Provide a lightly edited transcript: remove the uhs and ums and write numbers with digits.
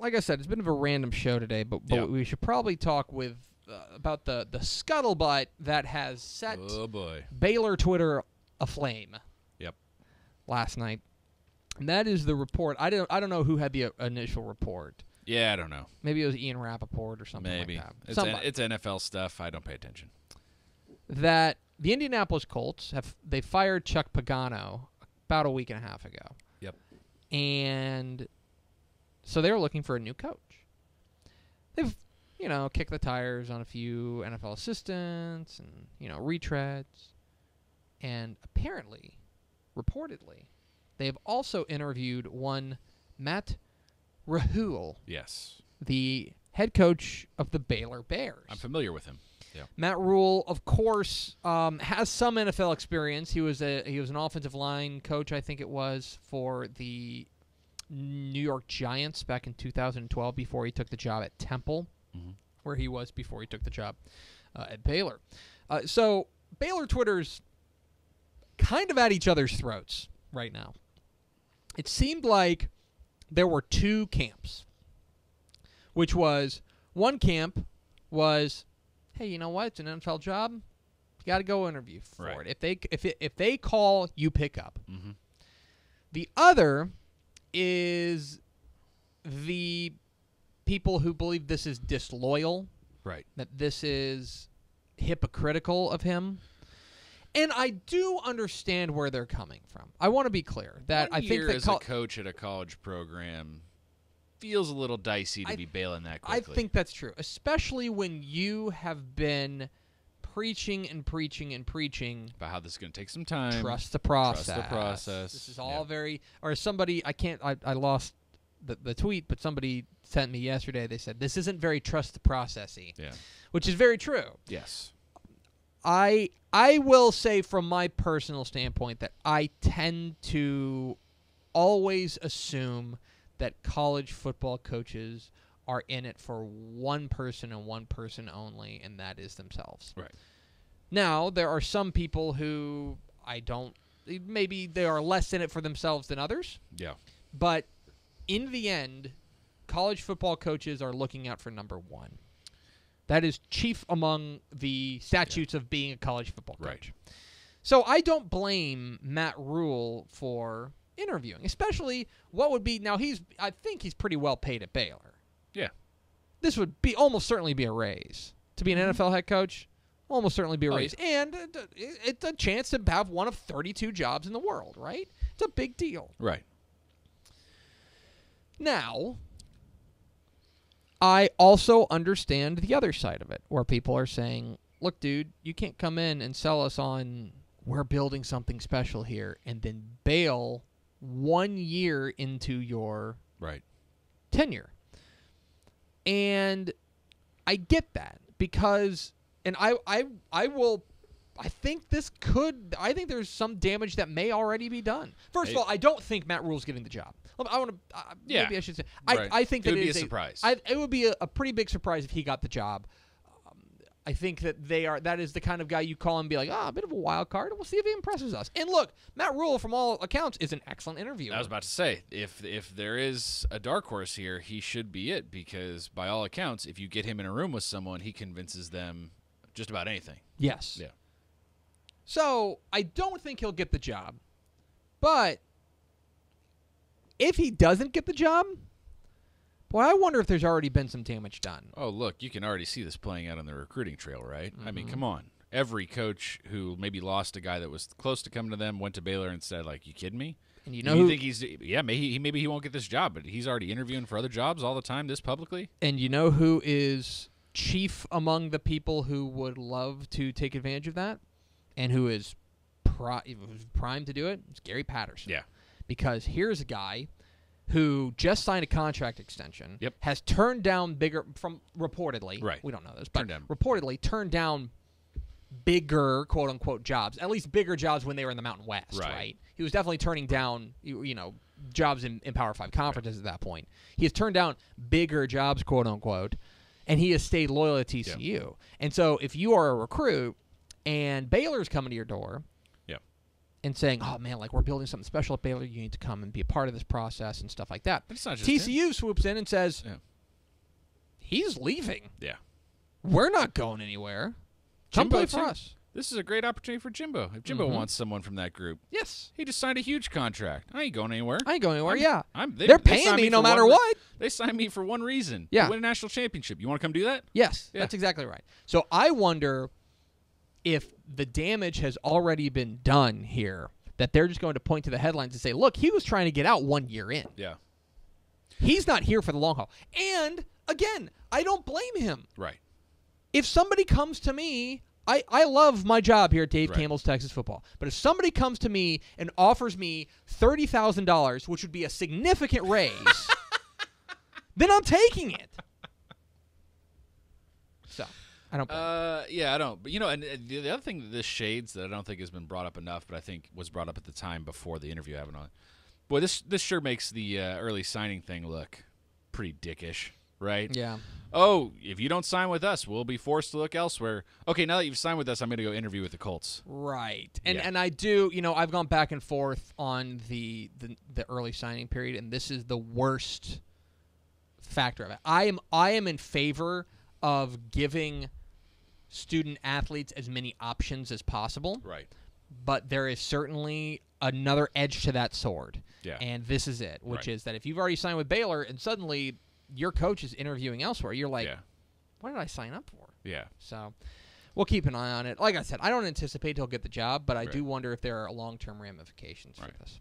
like I said, it's a bit of a random show today, but we should probably talk about the scuttlebutt that has set Baylor Twitter aflame. Yep. Last night, and that is the report. I don't know who had the initial report. Yeah, I don't know. Maybe it was Ian Rappaport or something Maybe. like that. It's NFL stuff. I don't pay attention. That the Indianapolis Colts they fired Chuck Pagano about a week and a half ago. Yep. And so they were looking for a new coach. They've, kicked the tires on a few NFL assistants and, retreads. And apparently, reportedly, they have also interviewed one Matt Rhule. Yes. The head coach of the Baylor Bears. I'm familiar with him. Yeah. Matt Rhule, of course, has some NFL experience. He was an offensive line coach, I think it was, for the New York Giants back in 2012 before he took the job at Temple, where he was before he took the job at Baylor. So Baylor Twitter's kind of at each other's throats right now. It seemed like there were two camps, which was one camp was, hey, you know what? It's an NFL job. You got to go interview for it. If they call, you pick up. Mm-hmm. The other is the people who believe this is disloyal, right? That this is hypocritical of him. And I do understand where they're coming from. I want to be clear that I think that as a coach at a college program feels a little dicey to be bailing that quickly. I think that's true, especially when you have been preaching and preaching and preaching about how this is going to take some time. Trust the process. Trust the process. This is all very. Or somebody, I lost the tweet, but somebody sent me yesterday. They said this isn't very trust the process-y. Yeah, which is very true. Yes. I will say from my personal standpoint that I tend to always assume that college football coaches are in it for one person and one person only, and that is themselves. Right. Now, there are some people who maybe they are less in it for themselves than others. Yeah. But in the end, college football coaches are looking out for number one. That is chief among the statutes of being a college football coach. Right. So I don't blame Matt Rhule for interviewing, especially what would be now. I think he's pretty well paid at Baylor. Yeah. This would be almost certainly be a raise to be an NFL head coach. Almost certainly be a raise, and it's a chance to have one of 32 jobs in the world. Right? It's a big deal. Right. Now, I also understand the other side of it, where people are saying, look, dude, you can't come in and sell us on we're building something special here and then bail 1 year into your tenure. And I get that because, and I think there's some damage that may already be done. First of all, I don't think Matt Rhule's getting the job. I want to. Maybe I should say. I think that it would be a surprise. It would be a pretty big surprise if he got the job. I think that that is the kind of guy you call and be like, a bit of a wild card. We'll see if he impresses us. And look, Matt Rhule, from all accounts, is an excellent interviewer. I was about to say, if there is a dark horse here, he should be it because by all accounts, if you get him in a room with someone, he convinces them just about anything. Yes. Yeah. So I don't think he'll get the job, but if he doesn't get the job, boy, I wonder if there's already been some damage done. Oh, look, you can already see this playing out on the recruiting trail, right? Mm-hmm. I mean, come on. Every coach who maybe lost a guy that was close to coming to them went to Baylor and said, like, you kidding me? And you think maybe he won't get this job, but he's already interviewing for other jobs all the time this publicly? And you know who is chief among the people who would love to take advantage of that and who is primed to do it? It's Gary Patterson. Yeah. Because here's a guy who just signed a contract extension, has turned down reportedly, we don't know this, but reportedly turned down bigger, quote-unquote, jobs, at least bigger jobs when they were in the Mountain West, right? He was definitely turning down, jobs in Power 5 conferences at that point. He has turned down bigger jobs, quote-unquote, and he has stayed loyal to TCU. Yeah. And so if you are a recruit and Baylor's coming to your door, and saying, "Oh man, like we're building something special at Baylor. You need to come and be a part of this process and stuff like that." But it's not just TCU swoops in and says, Yeah. "He's leaving. Yeah. We're not going anywhere. Come Jimbo play for too. us." This is a great opportunity for Jimbo. If Jimbo wants someone from that group, Yes. he just signed a huge contract. I ain't going anywhere. I ain't going anywhere. They're paying me no matter what. They signed me for one reason. Yeah. To win a national championship. You want to come do that? Yes, Yeah. that's exactly right. So I wonder if the damage has already been done here, that they're just going to point to the headlines and say, look, he was trying to get out 1 year in. Yeah. He's not here for the long haul. And, again, I don't blame him. Right. If somebody comes to me, I love my job here at Dave Right. Campbell's Texas Football. But if somebody comes to me and offers me $30,000, which would be a significant raise, then I'm taking it. So, I don't blame him. Yeah, I don't. But, and the other thing that this shades that I don't think has been brought up enough, but I think was brought up at the time before the interview I have it on. Boy, this sure makes the early signing thing look pretty dickish, right? Yeah. Oh, if you don't sign with us, we'll be forced to look elsewhere. Okay, now that you've signed with us, I'm going to go interview with the Colts. Right. And Yeah. and I do, I've gone back and forth on the early signing period, and this is the worst factor of it. I am in favor of giving student athletes as many options as possible. Right. But there is certainly another edge to that sword. Yeah. And this is it, which Right. is that if you've already signed with Baylor and suddenly your coach is interviewing elsewhere, you're like, Yeah. what did I sign up for? Yeah. So we'll keep an eye on it. Like I said, I don't anticipate he'll get the job, but I Right. do wonder if there are long-term ramifications for Right. this.